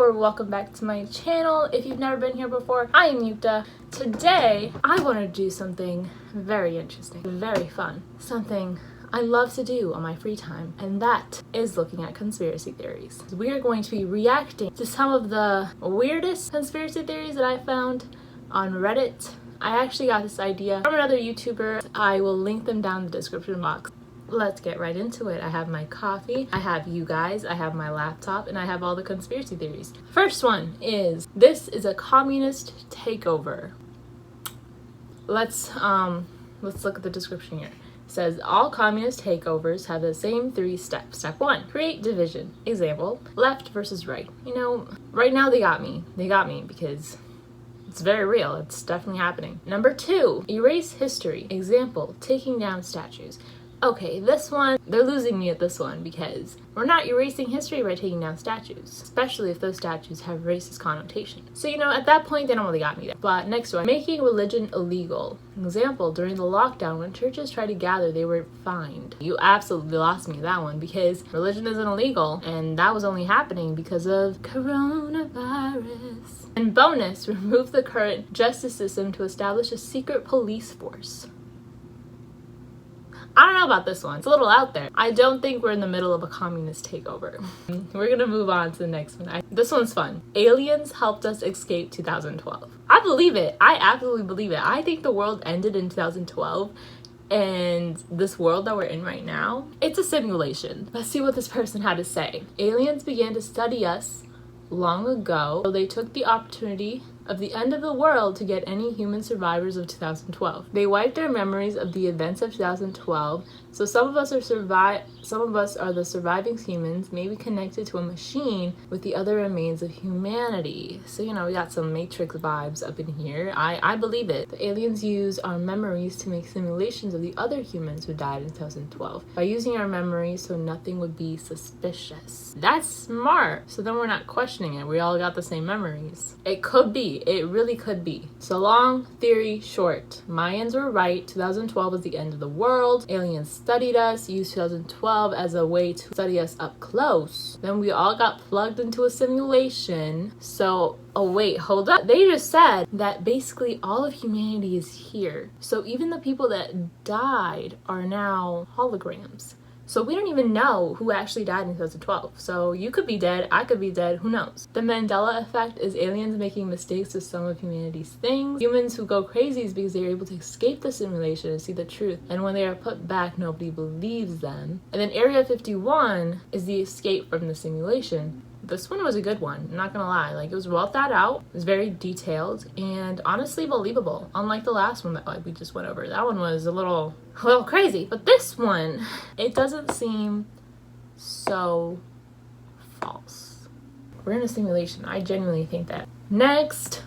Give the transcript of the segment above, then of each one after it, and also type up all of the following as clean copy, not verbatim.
or welcome back to my channel. If you've never been here before, I am Yukta. Today, I want to do something very interesting, very fun, something I love to do on my free time, and that is looking at conspiracy theories. We are going to be reacting to some of the weirdest conspiracy theories that I found on Reddit. I actually got this idea from another YouTuber. I will link them down in the description box. Let's get right into it. I have my coffee, I have you guys, I have my laptop, and I have all the conspiracy theories. First one is, this is a communist takeover. Let's look at the description here. It says, all communist takeovers have the same 3 steps. Step 1, create division. Example, left versus right. You know, right now they got me. They got me because it's very real. It's definitely happening. Number 2, erase history. Example, taking down statues. Okay, this one, they're losing me at this one because we're not erasing history by taking down statues, especially if those statues have racist connotations. So, you know, at that point, they don't really got me there. But next one, making religion illegal. Example, during the lockdown, when churches tried to gather, they were fined. You absolutely lost me that one because religion isn't illegal, and that was only happening because of coronavirus. And bonus, remove the current justice system to establish a secret police force. I don't know about this one. It's a little out there. I don't think we're in the middle of a communist takeover. We're gonna move on to the next one. This one's fun. Aliens helped us escape 2012. I believe it. I absolutely believe it. I think the world ended in 2012, and this world that we're in right now, it's a simulation. Let's see what this person had to say. Aliens began to study us long ago, so they took the opportunity of the end of the world to get any human survivors of 2012. They wiped their memories of the events of 2012, so some of us are the surviving humans, maybe connected to a machine with the other remains of humanity. So, you know, we got some Matrix vibes up in here. I believe it. The aliens use our memories to make simulations of the other humans who died in 2012 by using our memories so nothing would be suspicious. That's smart. So then we're not questioning it. We all got the same memories. It could be. It really could be. So long theory short. Mayans were right. 2012 was the end of the world. Aliens studied us, used 2012 as a way to study us up close. Then we all got plugged into a simulation. So, oh wait, hold up. They just said that basically all of humanity is here. So even the people that died are now holograms. So we don't even know who actually died in 2012. So you could be dead, I could be dead, who knows? The Mandela effect is aliens making mistakes with some of humanity's things. Humans who go crazy is because they're able to escape the simulation and see the truth. And when they are put back, nobody believes them. And then Area 51 is the escape from the simulation. This one was a good one, I'm not gonna lie. Like, it was well thought out, it was very detailed, and honestly believable. Unlike the last one that we just went over. That one was a little crazy. But this one, it doesn't seem so false. We're in a simulation. I genuinely think that. Next.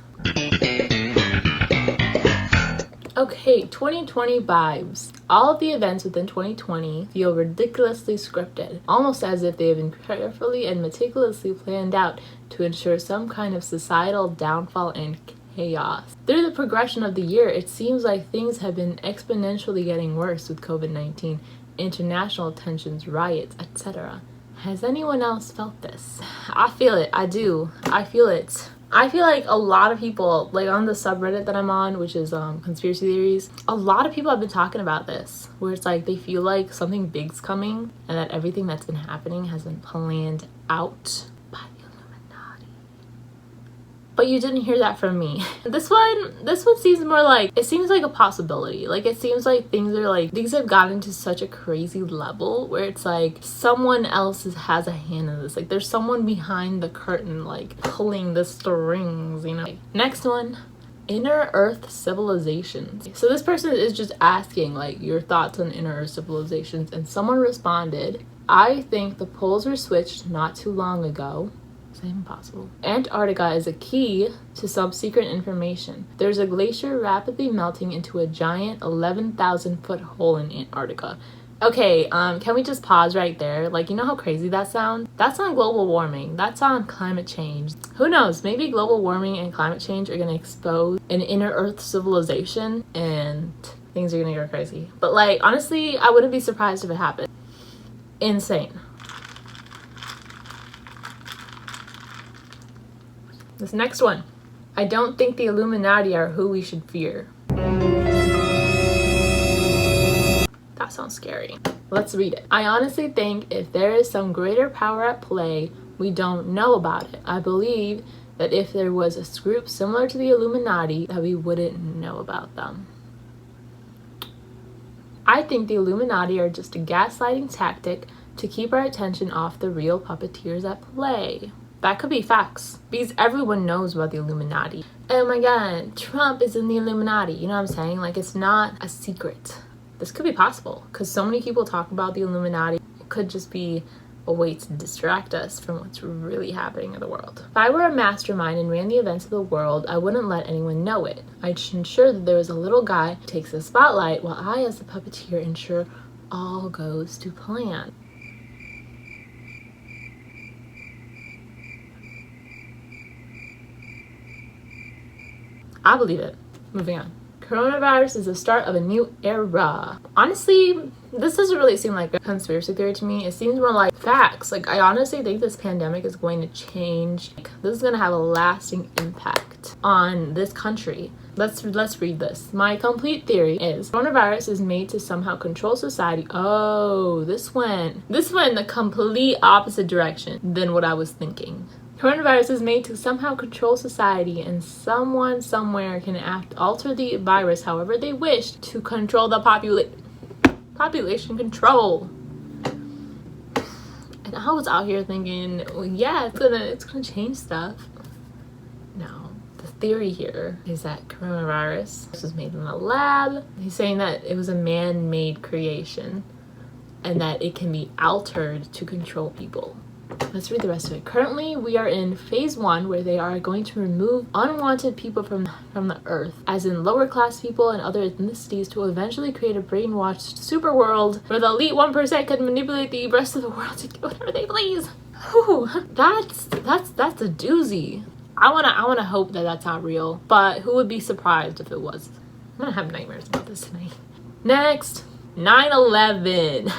Okay, 2020 vibes. All of the events within 2020 feel ridiculously scripted, almost as if they have been carefully and meticulously planned out to ensure some kind of societal downfall and chaos. Through the progression of the year, it seems like things have been exponentially getting worse with COVID-19, international tensions, riots, etc. Has anyone else felt this? I feel it. I do. I feel it. I feel like a lot of people, like on the subreddit that I'm on, which is conspiracy theories, a lot of people have been talking about this, where it's like they feel like something big's coming and that everything that's been happening has been planned out by the Illuminati. But you didn't hear that from me. This one seems more like, it seems like a possibility. Like, it seems like things have gotten to such a crazy level where it's like someone else has a hand in this. Like, there's someone behind the curtain, like pulling the strings, you know. Next one, inner earth civilizations. So this person is just asking like your thoughts on inner earth civilizations, and someone responded, I think the poles were switched not too long ago. Is that even possible? Antarctica is a key to some secret information. There's a glacier rapidly melting into a giant 11,000-foot hole in Antarctica. Okay, can we just pause right there? Like, you know how crazy that sounds? That's on global warming. That's on climate change. Who knows? Maybe global warming and climate change are gonna expose an inner earth civilization and things are gonna go crazy. But like, honestly, I wouldn't be surprised if it happened. Insane. This next one. I don't think the Illuminati are who we should fear. That sounds scary. Let's read it. I honestly think if there is some greater power at play, we don't know about it. I believe that if there was a group similar to the Illuminati, that we wouldn't know about them. I think the Illuminati are just a gaslighting tactic to keep our attention off the real puppeteers at play. That could be facts, because everyone knows about the Illuminati. Oh my god, Trump is in the Illuminati. You know what I'm saying? Like, it's not a secret. This could be possible, because so many people talk about the Illuminati. It could just be a way to distract us from what's really happening in the world. If I were a mastermind and ran the events of the world, I wouldn't let anyone know it. I'd ensure that there was a little guy who takes the spotlight, while I, as the puppeteer, ensure all goes to plan. I believe it. Moving on. Coronavirus is the start of a new era. Honestly, this doesn't really seem like a conspiracy theory to me. It seems more like facts. Like, I honestly think this pandemic is going to change. This is going to have a lasting impact on this country. Let's read this. My complete theory is coronavirus is made to somehow control society. Oh, this went the complete opposite direction than what I was thinking. Coronavirus is made to somehow control society, and someone somewhere can alter the virus however they wish to control the population control. And I was out here thinking, well, yeah, it's gonna change stuff. No, the theory here is that coronavirus was made in a lab. He's saying that it was a man-made creation and that it can be altered to control people. Let's read the rest of it. Currently, we are in phase 1, where they are going to remove unwanted people from the earth, as in lower class people and other ethnicities, to eventually create a brainwashed super world where the elite 1% can manipulate the rest of the world to do whatever they please. Whew, that's a doozy. I wanna hope that that's not real, but who would be surprised if it was? I'm gonna have nightmares about this tonight. Next. 9/11.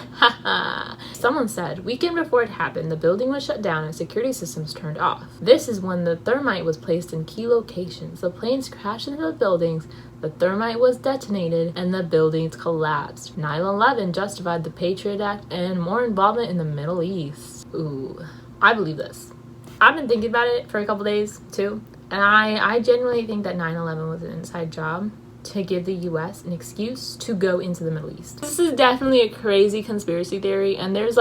Someone said, weekend before it happened, the building was shut down and security systems turned off. This is when the thermite was placed in key locations. The planes crashed into the buildings, the thermite was detonated, and the buildings collapsed. 9/11 justified the Patriot Act and more involvement in the Middle East. Ooh, I believe this. I've been thinking about it for a couple days too, and I genuinely think that 9/11 was an inside job to give the US an excuse to go into the Middle East. This is definitely a crazy conspiracy theory, and there's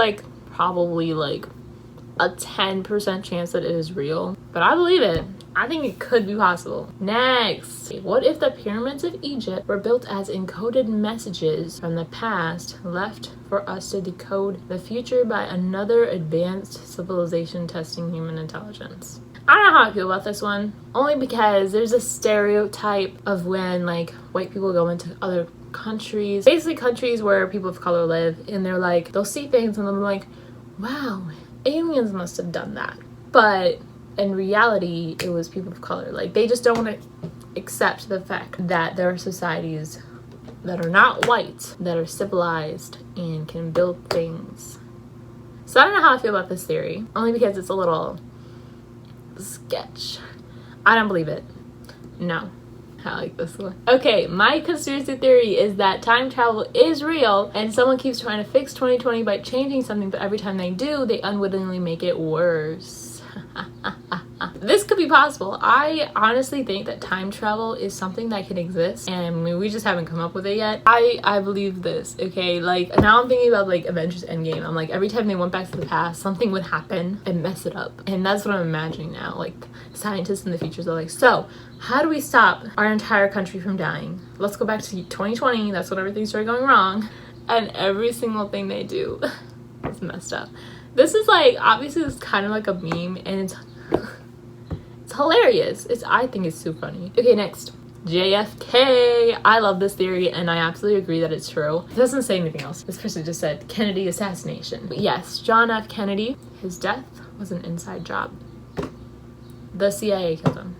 probably a 10% chance that it is real, but I believe it. I think it could be possible. Next, what if the pyramids of Egypt were built as encoded messages from the past left for us to decode the future by another advanced civilization testing human intelligence? I don't know how I feel about this one, only because there's a stereotype of when white people go into other countries, basically countries where people of color live, and they'll see things and they'll be like, wow, aliens must have done that. But in reality, it was people of color. They just don't want to accept the fact that there are societies that are not white, that are civilized and can build things. So I don't know how I feel about this theory, only because it's a little sketch. I don't believe it. No. I like this one. Okay, my conspiracy theory is that time travel is real and someone keeps trying to fix 2020 by changing something, but every time they do, they unwittingly make it worse. This could be possible. I honestly think that time travel is something that can exist, and we just haven't come up with it yet. I believe this, okay? Now I'm thinking about Avengers Endgame. I'm every time they went back to the past, something would happen and mess it up, and that's what I'm imagining now. Scientists in the future are so how do we stop our entire country from dying? Let's go back to 2020. That's when everything started going wrong, and every single thing they do is messed up. This is obviously it's kind of like a meme, and it's hilarious. I think it's so funny. Okay, next. JFK. I love this theory, and I absolutely agree that it's true. It doesn't say anything else. This person just said Kennedy assassination. But yes, John F. Kennedy, his death was an inside job. The CIA killed him.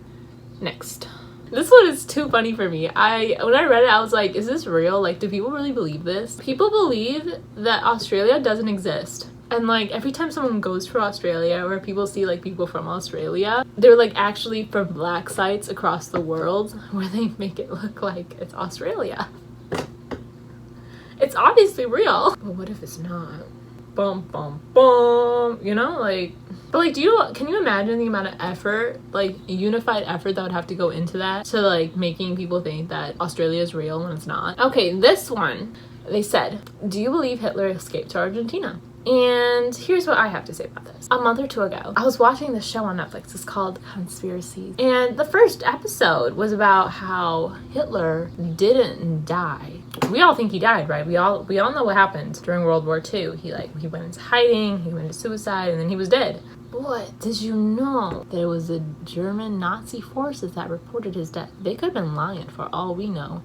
Next. This one is too funny for me. When I read it, I was like, is this real? Do people really believe this? People believe that Australia doesn't exist. And like every time someone goes to Australia or people see like people from Australia, they're like actually from black sites across the world where they make it look like it's Australia. It's obviously real. But what if it's not? Bum bum bum, you know, like, but like, can you imagine the amount of effort, like unified effort that would have to go into that, to like making people think that Australia is real when it's not? Okay, this one, they said, do you believe Hitler escaped to Argentina? And here's what I have to say about this. A month or two ago, I was watching this show on Netflix. It's called Conspiracies. And the first episode was about how Hitler didn't die. We all think he died, right? We all know what happened during World War II. He went into hiding, he went into suicide, and then he was dead. But did you know that it was the German Nazi forces that reported his death? They could have been lying for all we know.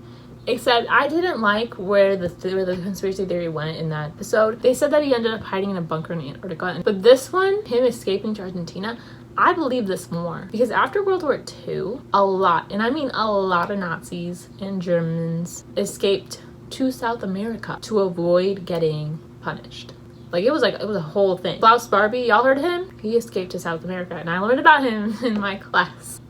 Except I didn't like where the conspiracy theory went in that episode. They said that he ended up hiding in a bunker in Antarctica. But this one, him escaping to Argentina, I believe this more. Because after World War II, a lot, and I mean a lot of Nazis and Germans escaped to South America to avoid getting punished. Like it was a whole thing. Klaus Barbie, y'all heard of him? He escaped to South America and I learned about him in my class.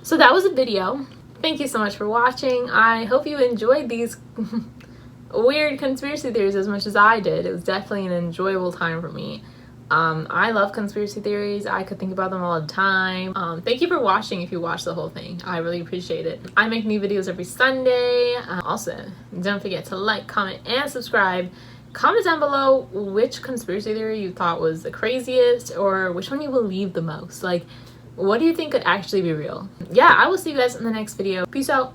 So that was a video. Thank you so much for watching. I hope you enjoyed these weird conspiracy theories as much as I did. It was definitely an enjoyable time for me. I love conspiracy theories. I could think about them all the time. Thank you for watching if you watched the whole thing. I really appreciate it. I make new videos every Sunday. Also, don't forget to like, comment, and subscribe. Comment down below which conspiracy theory you thought was the craziest or which one you believe the most. Like, what do you think could actually be real? Yeah, I will see you guys in the next video. Peace out.